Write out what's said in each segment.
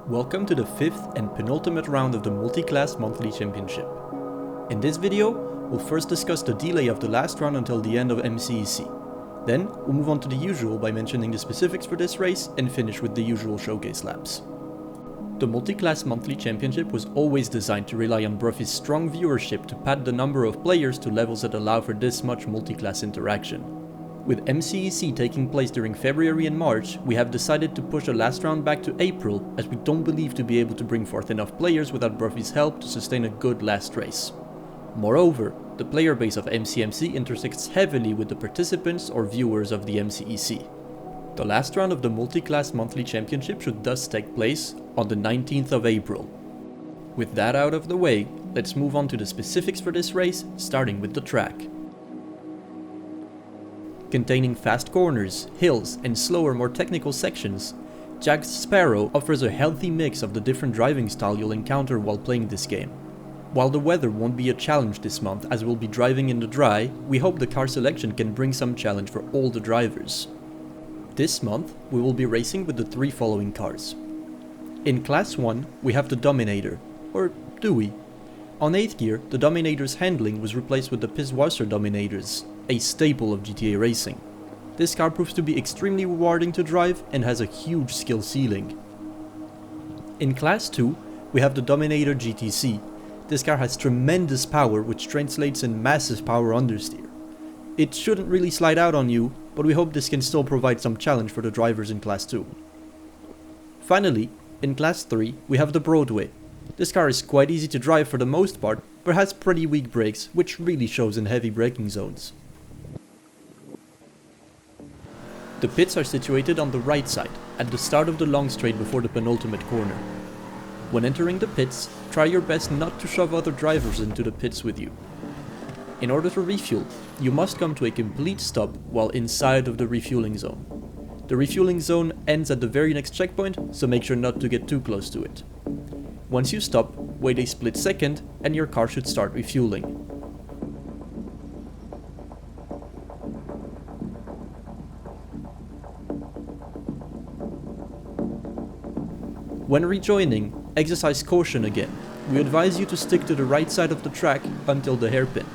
Welcome to the 5th and penultimate round of the MultiClass Monthly Championship. In this video, we'll first discuss the delay of the last round until the end of MCEC. Then, we'll move on to the usual by mentioning the specifics for this race and finish with the usual showcase laps. The MultiClass Monthly Championship was always designed to rely on Bruffy's strong viewership to pad the number of players to levels that allow for this much multi-class interaction. With MCEC taking place during February and March, we have decided to push the last round back to April, as we don't believe to be able to bring forth enough players without Bruffy's help to sustain a good last race. Moreover, the player base of MCMC intersects heavily with the participants or viewers of the MCEC. The last round of the MultiClass Monthly Championship should thus take place on the 19th of April. With that out of the way, let's move on to the specifics for this race, starting with the track. Containing fast corners, hills, and slower, more technical sections, Jack Sparrow offers a healthy mix of the different driving style you'll encounter while playing this game. While the weather won't be a challenge this month as we'll be driving in the dry, we hope the car selection can bring some challenge for all the drivers. This month, we will be racing with the three following cars. In Class 1, we have the Dominator, or do we? On 8th gear, the Dominator's handling was replaced with the Pisswasser Dominators, a staple of GTA racing. This car proves to be extremely rewarding to drive and has a huge skill ceiling. In Class 2, we have the Dominator GTC. This car has tremendous power, which translates in massive power understeer. It shouldn't really slide out on you, but we hope this can still provide some challenge for the drivers in Class 2. Finally, in Class 3, we have the Broadway. This car is quite easy to drive for the most part, but has pretty weak brakes, which really shows in heavy braking zones. The pits are situated on the right side, at the start of the long straight before the penultimate corner. When entering the pits, try your best not to shove other drivers into the pits with you. In order to refuel, you must come to a complete stop while inside of the refueling zone. The refueling zone ends at the very next checkpoint, so make sure not to get too close to it. Once you stop, wait a split second and your car should start refueling. When rejoining, exercise caution again. We advise you to stick to the right side of the track until the hairpin.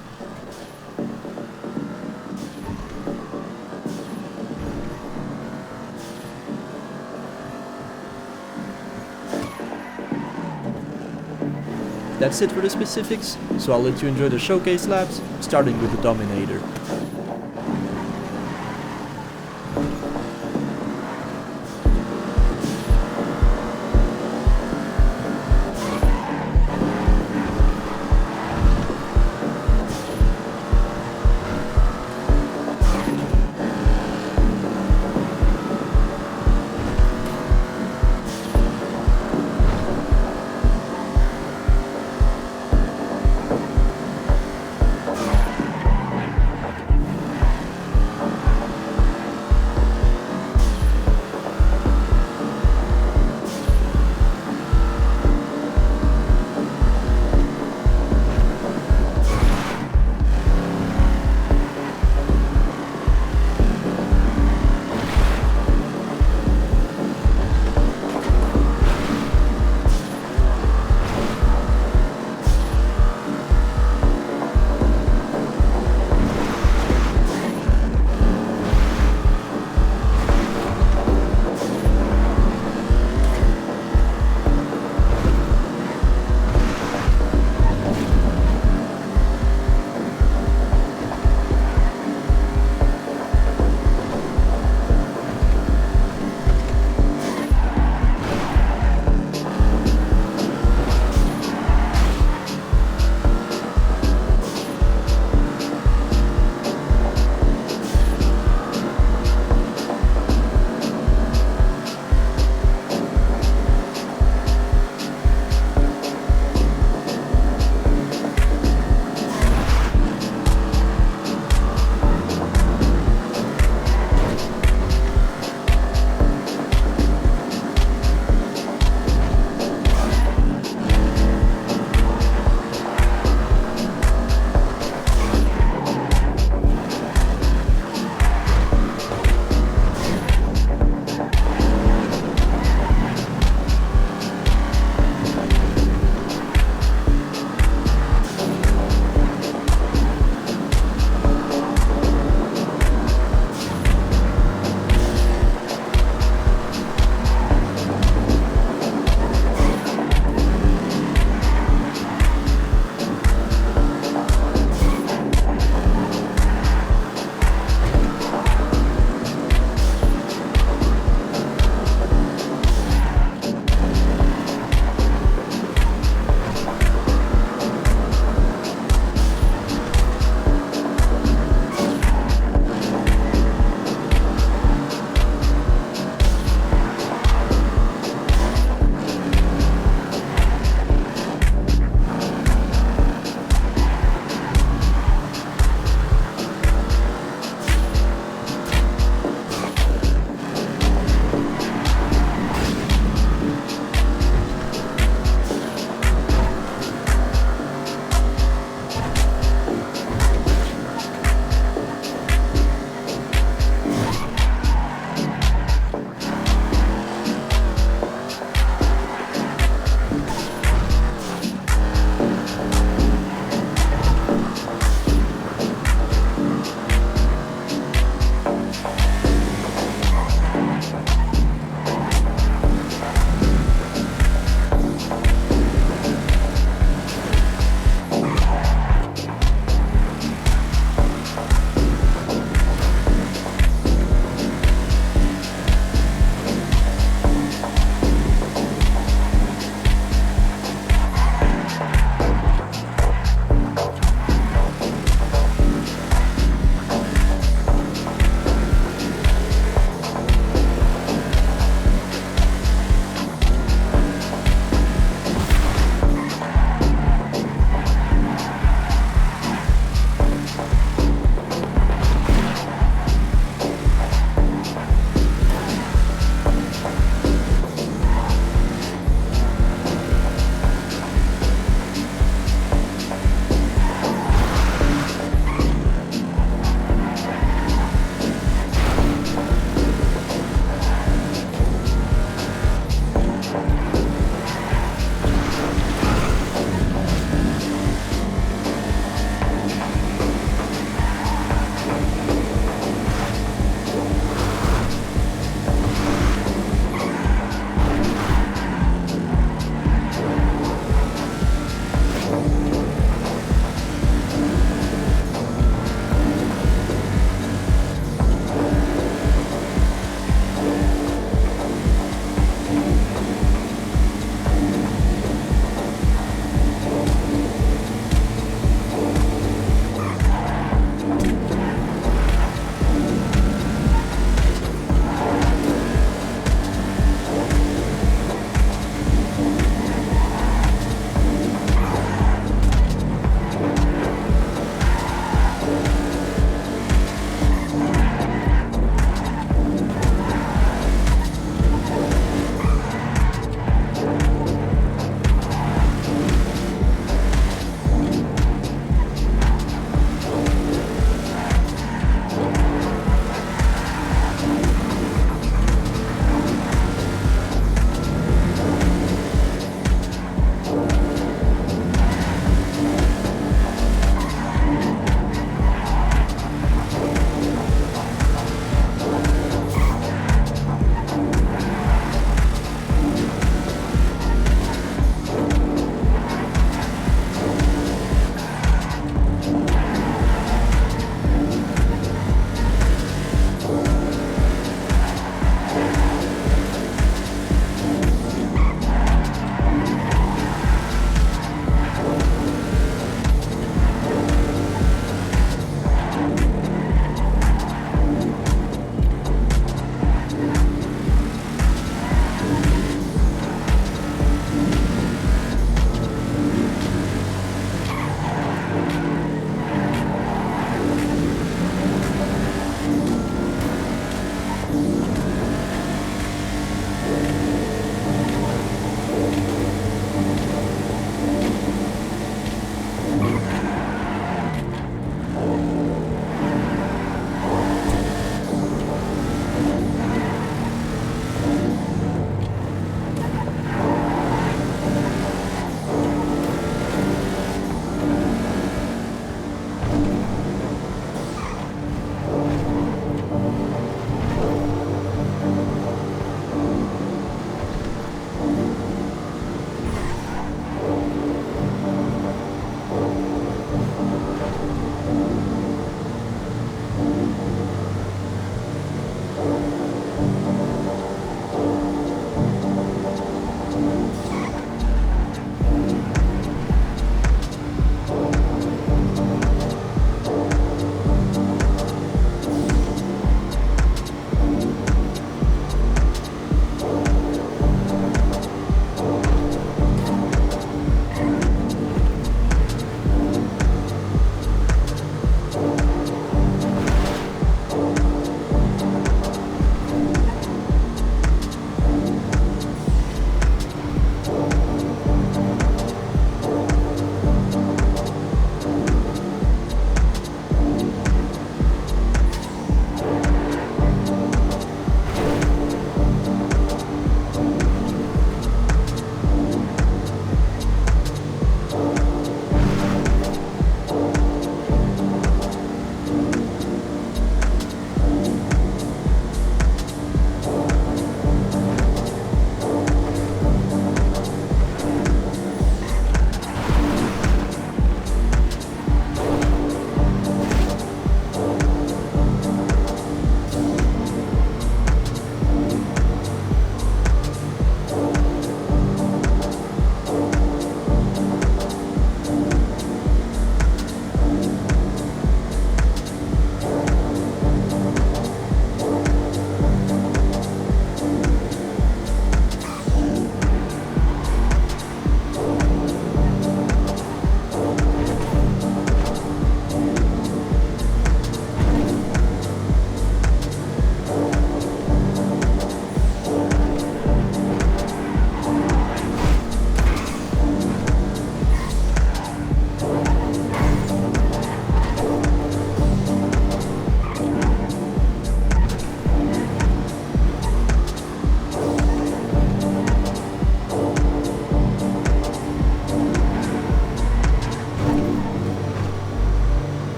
That's it for the specifics, so I'll let you enjoy the showcase laps, starting with the Dominator.